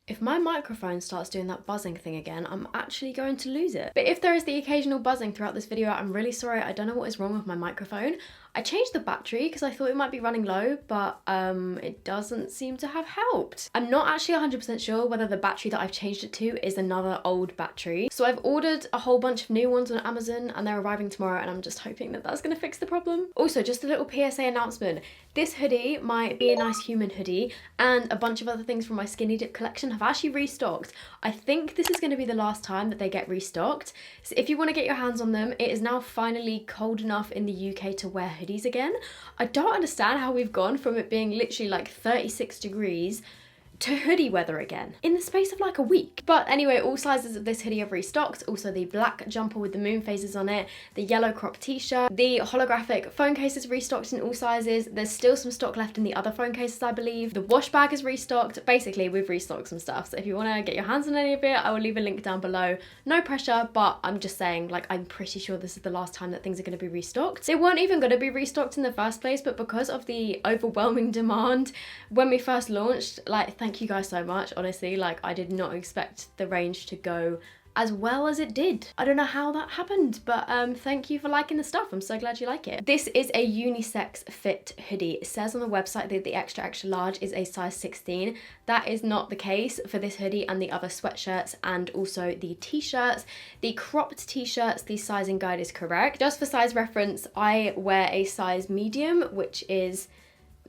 If my microphone starts doing that buzzing thing again, I'm actually going to lose it. But if there is the occasional buzzing throughout this video, I'm really sorry. I don't know what is wrong with my microphone. I changed the battery because I thought it might be running low, but it doesn't seem to have helped. I'm not actually 100% sure whether the battery that I've changed it to is another old battery. So I've ordered a whole bunch of new ones on Amazon and they're arriving tomorrow, and I'm just hoping that that's going to fix the problem. Also, just a little PSA announcement. This hoodie, my Be a Nice Human hoodie, and a bunch of other things from my Skinny Dip collection have actually restocked. I think this is going to be the last time that they get restocked. So if you want to get your hands on them, it is now finally cold enough in the UK to wear hoodies again. I don't understand how we've gone from it being literally like 36 degrees to hoodie weather again in the space of like a week. But anyway, all sizes of this hoodie have restocked. Also the black jumper with the moon phases on it, the yellow crop t-shirt, the holographic phone case is restocked in all sizes. There's still some stock left in the other phone cases, I believe. The wash bag is restocked. Basically, we've restocked some stuff. So if you want to get your hands on any of it, I will leave a link down below. No pressure, but I'm just saying, like, I'm pretty sure this is the last time that things are going to be restocked. They weren't even going to be restocked in the first place, but because of the overwhelming demand when we first launched, like, thank you guys so much. Honestly, like, I did not expect the range to go as well as it did. I don't know how that happened, but thank you for liking the stuff. I'm so glad you like it. This is a unisex fit hoodie. It says on the website that the extra large is a size 16. That is not the case for this hoodie and the other sweatshirts and also the t-shirts. The cropped t-shirts, the sizing guide is correct. Just for size reference, I wear a size medium, which is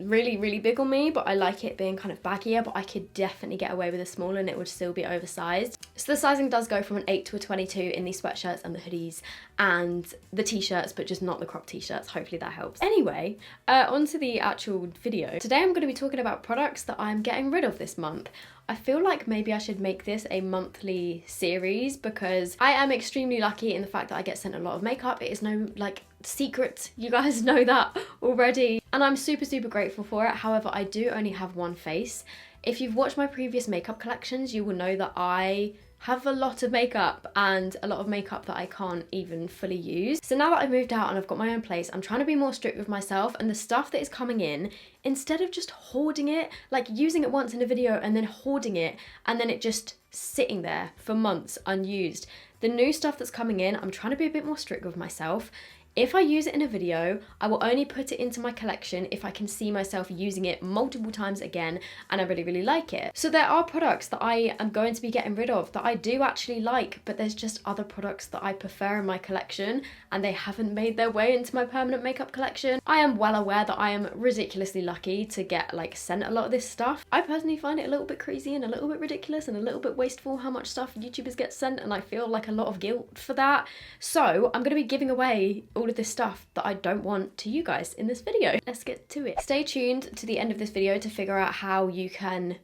really big on me, but I like it being kind of baggier, but I could definitely get away with a small and it would still be oversized. So the sizing does go from an 8 to a 22 in the sweatshirts and the hoodies and the t-shirts, but just not the crop t-shirts. Hopefully that helps. Anyway, onto the actual video. Today I'm going to be talking about products that I'm getting rid of this month. I feel like maybe I should make this a monthly series because I am extremely lucky in the fact that I get sent a lot of makeup. It is no like secret, you guys know that already, and I'm super grateful for it. However, I do only have one face. If you've watched my previous makeup collections, you will know that I have a lot of makeup and a lot of makeup that I can't even fully use. So now that I've moved out and I've got my own place, I'm trying to be more strict with myself, and the stuff that is coming in, instead of just hoarding it, like using it once in a video and then hoarding it and then it just sitting there for months unused, the new stuff that's coming in, I'm trying to be a bit more strict with myself. If I use it in a video, I will only put it into my collection if I can see myself using it multiple times again and I really like it. So there are products that I am going to be getting rid of that I do actually like, but there's just other products that I prefer in my collection and they haven't made their way into my permanent makeup collection. I am well aware that I am ridiculously lucky to get like sent a lot of this stuff. I personally find it a little bit crazy and a little bit ridiculous and a little bit wasteful how much stuff YouTubers get sent, and I feel like a lot of guilt for that. So I'm going to be giving away all of this stuff that I don't want to you guys in this video. Let's get to it. Stay tuned to the end of this video to figure out how you can,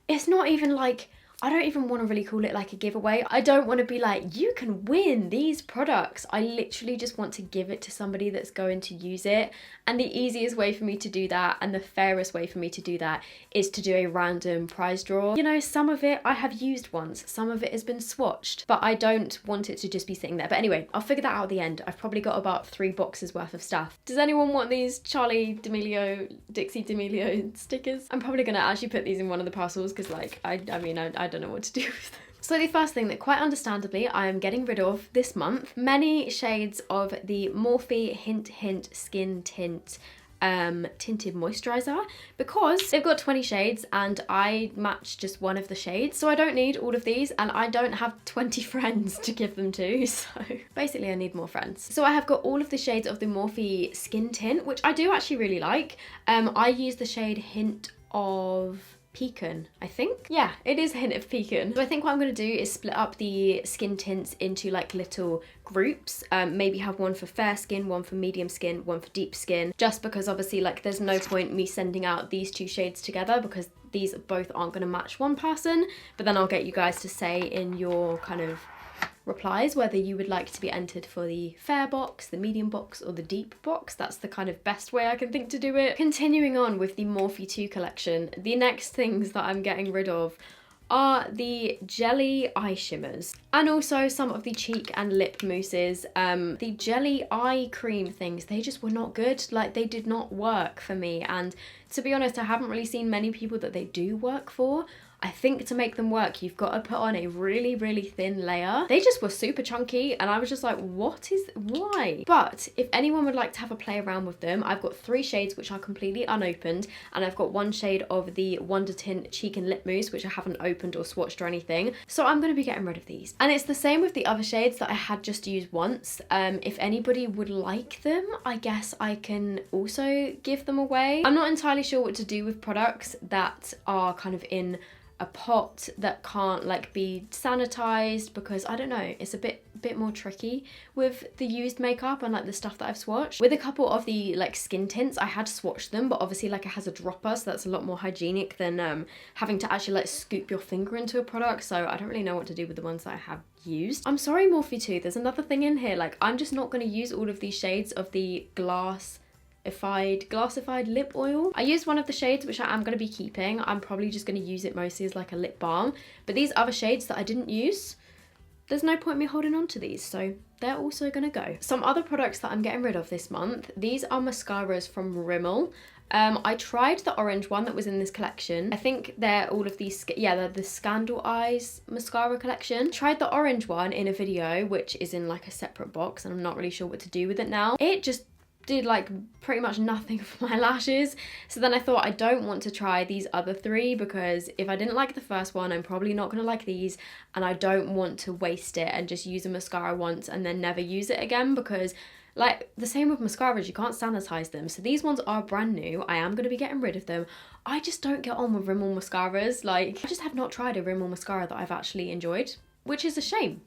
it's not even like, I don't even want to really call it like a giveaway. I don't want to be like, you can win these products. I literally just want to give it to somebody that's going to use it. And the easiest way for me to do that and the fairest way for me to do that is to do a random prize draw. You know, some of it I have used once, some of it has been swatched, but I don't want it to just be sitting there. But anyway, I'll figure that out at the end. I've probably got about 3 boxes worth of stuff. Does anyone want these Charlie D'Amelio, Dixie D'Amelio stickers? I'm probably gonna actually put these in one of the parcels because like, I don't know what to do with them. So the first thing that quite understandably I am getting rid of this month, many shades of the Morphe Hint Skin Tint tinted moisturizer, because they've got 20 shades and I match just one of the shades, so I don't need all of these and I don't have 20 friends to give them to, so basically I need more friends. So I have got all of the shades of the Morphe Skin Tint, which I do actually really like. I use the shade Hint of Pecan, I think. Yeah, it is a hint of pecan. So I think what I'm going to do is split up the skin tints into like little groups. Maybe have one for fair skin, one for medium skin, one for deep skin, just because obviously like there's no point me sending out these 2 shades together because these both aren't going to match one person. But then I'll get you guys to say in your kind of replies whether you would like to be entered for the fair box, the medium box, or the deep box. That's the kind of best way I can think to do it. Continuing on with the Morphe 2 collection, the next things that I'm getting rid of are the jelly eye shimmers and also some of the cheek and lip mousses. The jelly eye cream things, they just were not good. Like, they did not work for me, and to be honest, I haven't really seen many people that they do work for. I think to make them work, you've got to put on a really, really thin layer. They just were super chunky and I was just like, why? But if anyone would like to have a play around with them, I've got 3 shades which are completely unopened, and I've got 1 shade of the Wonder Tint Cheek and Lip Mousse which I haven't opened or swatched or anything. So I'm going to be getting rid of these. And it's the same with the other shades that I had just used once. If anybody would like them, I guess I can also give them away. I'm not entirely sure what to do with products that are kind of in a pot that can't like be sanitized, because I don't know, it's a bit more tricky with the used makeup and like the stuff that I've swatched. With a couple of the like skin tints, I had swatched them, but obviously like it has a dropper, so that's a lot more hygienic than having to actually like scoop your finger into a product. So I don't really know what to do with the ones that I have used. I'm sorry, Morphe 2, there's another thing in here. Like, I'm just not going to use all of these shades of the glassified lip oil. I used one of the shades which I am going to be keeping. I'm probably just going to use it mostly as like a lip balm, but these other shades that I didn't use, there's no point me holding on to these, so they're also going to go. Some other products that I'm getting rid of this month, these are mascaras from Rimmel. I tried the orange one that was in this collection. I think they're all of these, yeah, they're the Scandal Eyes mascara collection. Tried the orange one in a video, which is in like a separate box, and I'm not really sure what to do with it now. It just did like pretty much nothing for my lashes. So then I thought, I don't want to try these other 3, because if I didn't like the first one, I'm probably not gonna like these, and I don't want to waste it and just use a mascara once and then never use it again, because like the same with mascaras, you can't sanitize them. So these ones are brand new. I am going to be getting rid of them. I just don't get on with Rimmel mascaras. Like, I just have not tried a Rimmel mascara that I've actually enjoyed, which is a shame.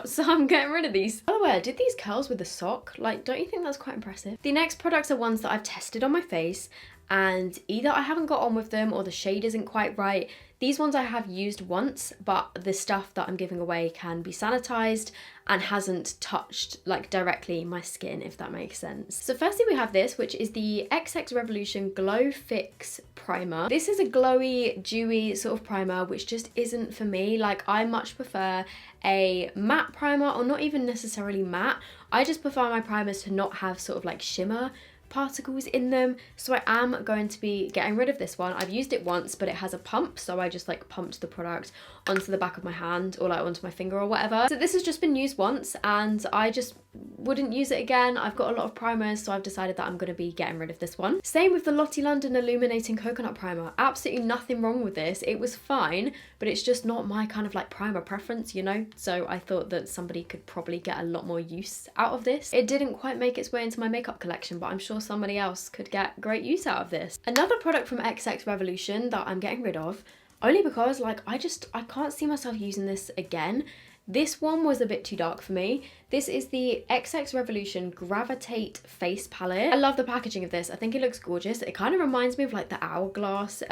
So I'm getting rid of these. By the way, I did these curls with a sock. Like, don't you think that's quite impressive? The next products are ones that I've tested on my face, and either I haven't got on with them or the shade isn't quite right. These ones I have used once, but the stuff that I'm giving away can be sanitized and hasn't touched like directly my skin, if that makes sense. So firstly we have this, which is the XX Revolution Glow Fix Primer. This is a glowy, dewy sort of primer, which just isn't for me. Like, I much prefer a matte primer, or not even necessarily matte. I just prefer my primers to not have sort of like shimmer particles in them. So I am going to be getting rid of this one. I've used it once, but it has a pump, so I just like pumped the product onto the back of my hand or like onto my finger or whatever. So this has just been used once and I just wouldn't use it again. I've got a lot of primers, so I've decided that I'm going to be getting rid of this one. Same with the Lottie London Illuminating Coconut Primer. Absolutely nothing wrong with this. It was fine, but it's just not my kind of like primer preference, you know? So I thought that somebody could probably get a lot more use out of this. It didn't quite make its way into my makeup collection, but I'm sure somebody else could get great use out of this. Another product from XX Revolution that I'm getting rid of, only because like I can't see myself using this again. This one was a bit too dark for me. This is the XX Revolution Gravitate Face Palette. I love the packaging of this. I think it looks gorgeous. It kind of reminds me of like the Hourglass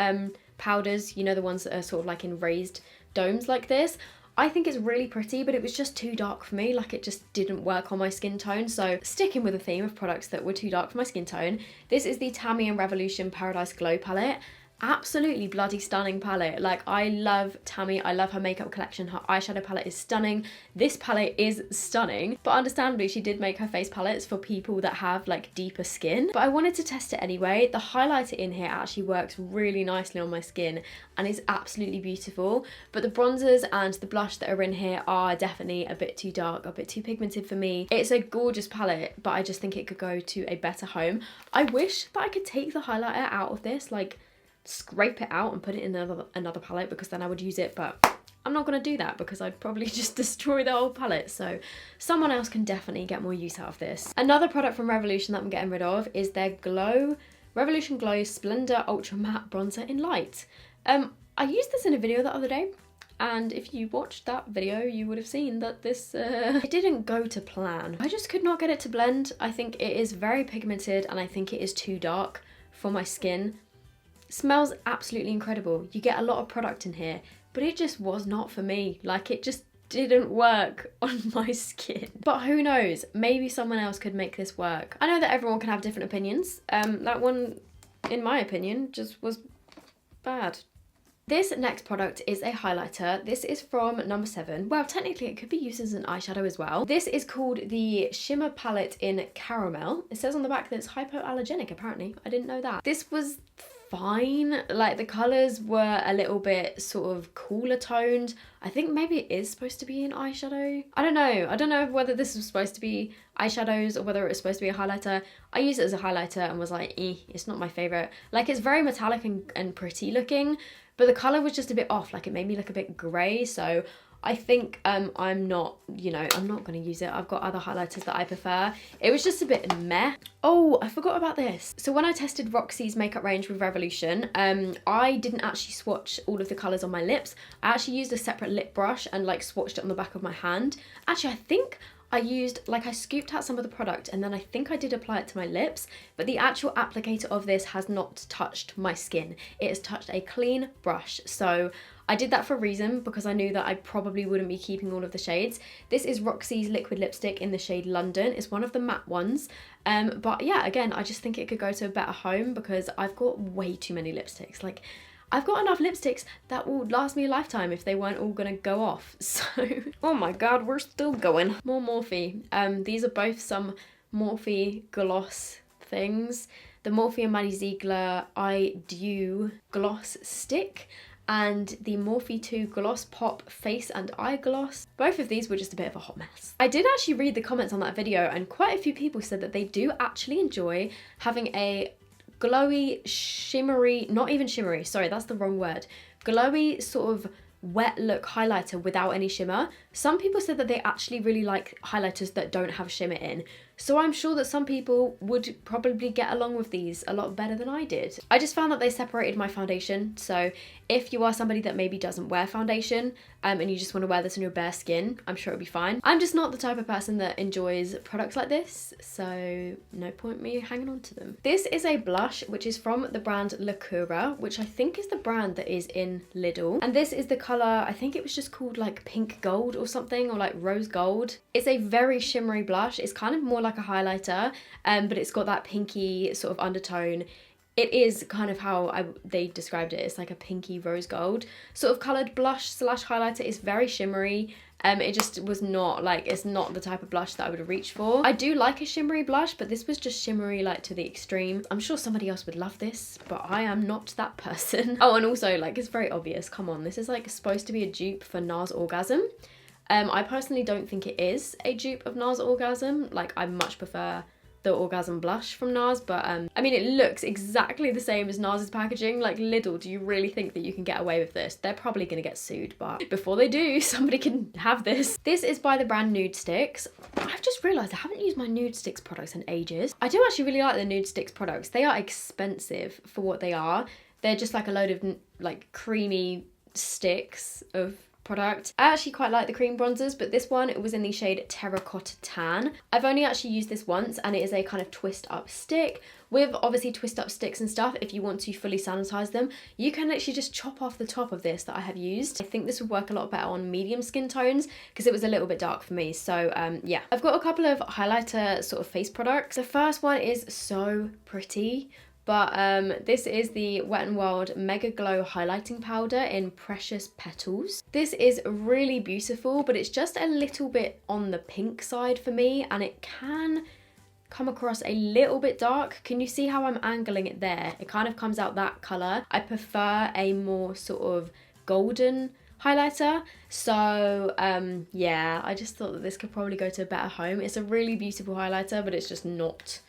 powders, you know, the ones that are sort of like in raised domes like this. I think it's really pretty, but it was just too dark for me. Like, it just didn't work on my skin tone. So sticking with the theme of products that were too dark for my skin tone, this is the Tammy and Revolution Paradise Glow palette. Absolutely bloody stunning palette. Like, I love Tammy, I love her makeup collection, her eyeshadow palette is stunning. This palette is stunning, but understandably she did make her face palettes for people that have like deeper skin, but I wanted to test it anyway. The highlighter in here actually works really nicely on my skin and is absolutely beautiful, but the bronzers and the blush that are in here are definitely a bit too dark, a bit too pigmented for me. It's a gorgeous palette, but I just think it could go to a better home. I wish that I could take the highlighter out of this, like scrape it out and put it in another palette, because then I would use it, but I'm not going to do that because I'd probably just destroy the whole palette. So someone else can definitely get more use out of this. Another product from Revolution that I'm getting rid of is their Revolution Glow Splendor Ultra Matte Bronzer in Light. I used this in a video the other day, and if you watched that video you would have seen that this it didn't go to plan. I just could not get it to blend. I think it is very pigmented and I think it is too dark for my skin. Smells absolutely incredible. You get a lot of product in here, but it just was not for me. Like, it just didn't work on my skin. But who knows, maybe someone else could make this work. I know that everyone can have different opinions. That one, in my opinion, just was bad. This next product is a highlighter. This is from number 7. Well, technically it could be used as an eyeshadow as well. This is called the Shimmer Palette in Caramel. It says on the back that it's hypoallergenic, apparently. I didn't know that. This was fine. Like the colours were a little bit sort of cooler toned. I think maybe it is supposed to be an eyeshadow. I don't know whether this was supposed to be eyeshadows or whether it was supposed to be a highlighter. I used it as a highlighter and was like, it's not my favourite. Like it's very metallic and pretty looking, but the colour was just a bit off. Like it made me look a bit grey. So I think I'm not going to use it. I've got other highlighters that I prefer. It was just a bit meh. Oh, I forgot about this. So when I tested Roxy's makeup range with Revolution, I didn't actually swatch all of the colours on my lips. I actually used a separate lip brush and like swatched it on the back of my hand. Actually, I think I scooped out some of the product and then I think I did apply it to my lips, but the actual applicator of this has not touched my skin. It has touched a clean brush. So I did that for a reason, because I knew that I probably wouldn't be keeping all of the shades. This is Roxy's liquid lipstick in the shade London. It's one of the matte ones. But yeah, again, I just think it could go to a better home because I've got way too many lipsticks. Like, I've got enough lipsticks that will last me a lifetime if they weren't all gonna go off. So, oh my god, we're still going. More Morphe. These are both some Morphe gloss things. The Morphe and Maddie Ziegler Eye Dew Gloss Stick and the Morphe 2 Gloss Pop Face and Eye Gloss. Both of these were just a bit of a hot mess. I did actually read the comments on that video and quite a few people said that they do actually enjoy having a glowy, shimmery, not even shimmery, sorry, that's the wrong word, glowy sort of wet look highlighter without any shimmer. Some people said that they actually really like highlighters that don't have shimmer in. So I'm sure that some people would probably get along with these a lot better than I did. I just found that they separated my foundation. So if you are somebody that maybe doesn't wear foundation and you just want to wear this on your bare skin, I'm sure it'll be fine. I'm just not the type of person that enjoys products like this, so no point me hanging on to them. This is a blush which is from the brand Lacura, which I think is the brand that is in Lidl. And this is the colour, I think it was just called like pink gold or something, or like rose gold. It's a very shimmery blush. It's kind of more like a highlighter, but it's got that pinky sort of undertone. It is kind of how they described it. It's like a pinky rose gold sort of coloured blush slash highlighter. It's very shimmery. It just was not like, it's not the type of blush that I would reach for. I do like a shimmery blush, but this was just shimmery like to the extreme. I'm sure somebody else would love this, but I am not that person. Oh, and also like it's very obvious. Come on, this is like supposed to be a dupe for NARS Orgasm. I personally don't think it is a dupe of NARS Orgasm. Like, I much prefer the Orgasm blush from NARS, but I mean, it looks exactly the same as NARS's packaging. Like, Lidl, do you really think that you can get away with this? They're probably gonna get sued, but before they do, somebody can have this. This is by the brand Nude Sticks. I've just realised I haven't used my Nude Sticks products in ages. I do actually really like the Nude Sticks products. They are expensive for what they are. They're just like a load of like creamy sticks of product. I actually quite like the cream bronzers, but this one, it was in the shade Terracotta Tan. I've only actually used this once, and it is a kind of twist up stick. With obviously twist up sticks and stuff, if you want to fully sanitize them, you can literally just chop off the top of this that I have used. I think this would work a lot better on medium skin tones because it was a little bit dark for me. So yeah, I've got a couple of highlighter sort of face products. The first one is so pretty. But this is the Wet n Wild Mega Glow Highlighting Powder in Precious Petals. This is really beautiful, but it's just a little bit on the pink side for me, and it can come across a little bit dark. Can you see how I'm angling it there? It kind of comes out that colour. I prefer a more sort of golden highlighter. So yeah, I just thought that this could probably go to a better home. It's a really beautiful highlighter, but it's just not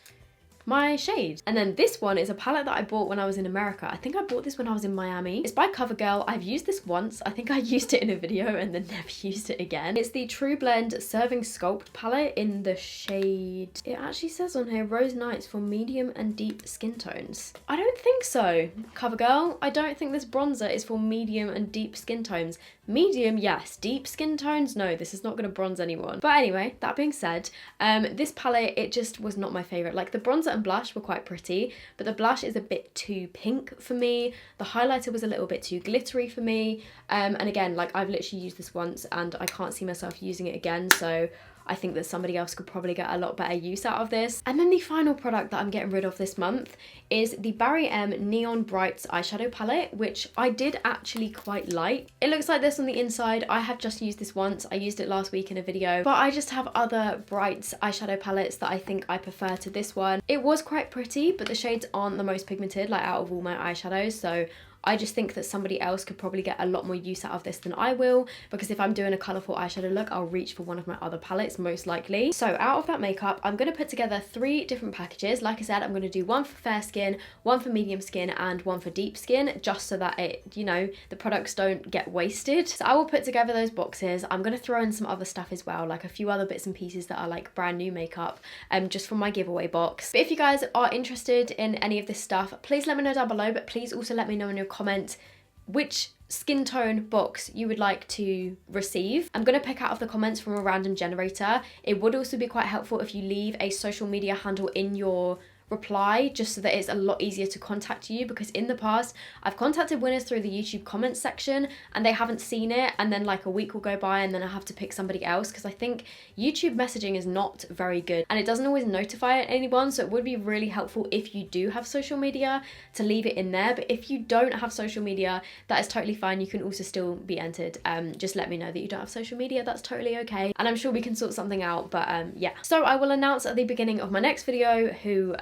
my shade. And then this one is a palette that I bought when I was in America. I think I bought this when I was in Miami. It's by CoverGirl. I've used this once. I think I used it in a video and then never used it again. It's the True Blend Serving Sculpt palette in the shade, it actually says on here, Rose Nights for medium and deep skin tones. I don't think so, CoverGirl. I don't think this bronzer is for medium and deep skin tones. Medium, yes. Deep skin tones, no, this is not going to bronze anyone. But anyway, that being said, this palette, it just was not my favourite. Like, the bronzer and blush were quite pretty, but the blush is a bit too pink for me. The highlighter was a little bit too glittery for me. And again, like, I've literally used this once and I can't see myself using it again, so I think that somebody else could probably get a lot better use out of this. And then the final product that I'm getting rid of this month is the Barry M Neon Brights eyeshadow palette, which I did actually quite like. It looks like this on the inside. I have just used this once. I used it last week in a video, but I just have other Brights eyeshadow palettes that I think I prefer to this one. It was quite pretty, but the shades aren't the most pigmented, like out of all my eyeshadows, so I just think that somebody else could probably get a lot more use out of this than I will, because if I'm doing a colourful eyeshadow look, I'll reach for one of my other palettes most likely. So out of that makeup, I'm going to put together 3 different packages. Like I said, I'm going to do one for fair skin, one for medium skin, and one for deep skin, just so that it, you know, the products don't get wasted. So I will put together those boxes. I'm going to throw in some other stuff as well, like a few other bits and pieces that are like brand new makeup, just from my giveaway box. But if you guys are interested in any of this stuff, please let me know down below, but please also let me know in your comment which skin tone box you would like to receive. I'm going to pick out of the comments from a random generator. It would also be quite helpful if you leave a social media handle in your reply, just so that it's a lot easier to contact you, because in the past I've contacted winners through the YouTube comments section and they haven't seen it, and then like a week will go by and then I have to pick somebody else, because I think YouTube messaging is not very good and it doesn't always notify anyone. So it would be really helpful if you do have social media to leave it in there, but if you don't have social media, that is totally fine. You can also still be entered. Just let me know that you don't have social media, that's totally okay, and I'm sure we can sort something out. But yeah, so I will announce at the beginning of my next video who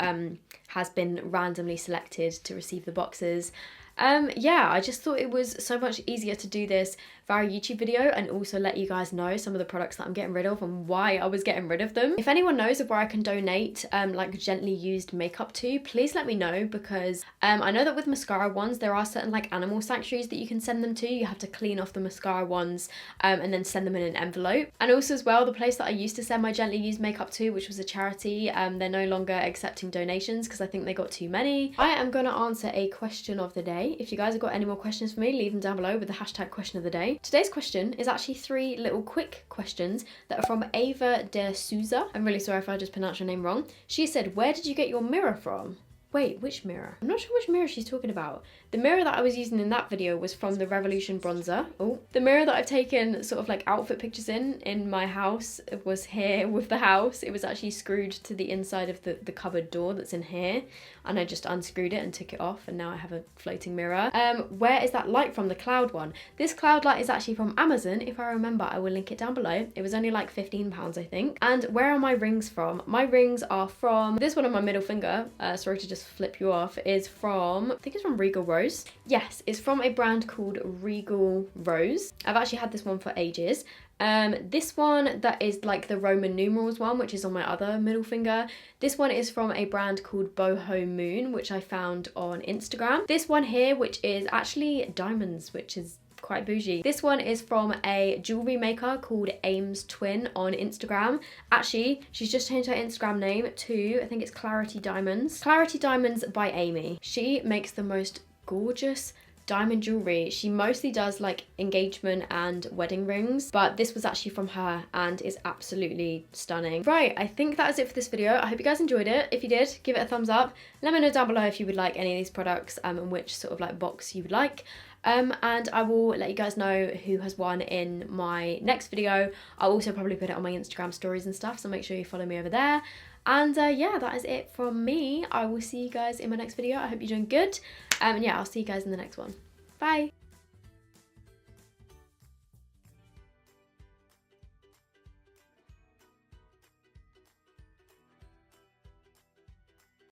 has been randomly selected to receive the boxes. Yeah, I just thought it was so much easier to do this via YouTube video and also let you guys know some of the products that I'm getting rid of and why I was getting rid of them. If anyone knows of where I can donate like gently used makeup to, please let me know, because I know that with mascara ones there are certain like animal sanctuaries that you can send them to. You have to clean off the mascara ones and then send them in an envelope. And also as well, the place that I used to send my gently used makeup to, which was a charity, they're no longer accepting donations because I think they got too many. I am going to answer a question of the day. If you guys have got any more questions for me, leave them down below with the hashtag question of the day. Today's question is actually 3 little quick questions that are from Ava de Souza. I'm really sorry if I just pronounced your name wrong. She said, where did you get your mirror from? Wait, which mirror? I'm not sure which mirror she's talking about. The mirror that I was using in that video was from the Revolution bronzer. Oh, the mirror that I've taken sort of like outfit pictures in my house was here with the house. It was actually screwed to the inside of the cupboard door that's in here, and I just unscrewed it and took it off, and now I have a floating mirror. Where is that light from? The cloud one. This cloud light is actually from Amazon. If I remember, I will link it down below. It was only like £15, I think. And where are my rings from? My rings are from this one on my middle finger. Sorry to just flip you off, is from, I think it's from Regal Rose. Yes, it's from a brand called Regal Rose. I've actually had this one for ages. This one that is like the Roman numerals one, which is on my other middle finger. This one is from a brand called BohoMoon, which I found on Instagram. This one here, which is actually diamonds, which is quite bougie. This one is from a jewelry maker called Aimee's Twin on Instagram. Actually, she's just changed her Instagram name to, I think it's Clarity Diamonds. Clarity Diamonds by Aimee. She makes the most gorgeous diamond jewelry. She mostly does like engagement and wedding rings, but this was actually from her and is absolutely stunning. Right, I think that is it for this video. I hope you guys enjoyed it. If you did, give it a thumbs up. Let me know down below if you would like any of these products and which sort of like box you would like. And I will let you guys know who has won in my next video. I'll also probably put it on my Instagram stories and stuff, so make sure you follow me over there. And yeah, that is it from me. I will see you guys in my next video. I hope you're doing good. And yeah, I'll see you guys in the next one. Bye.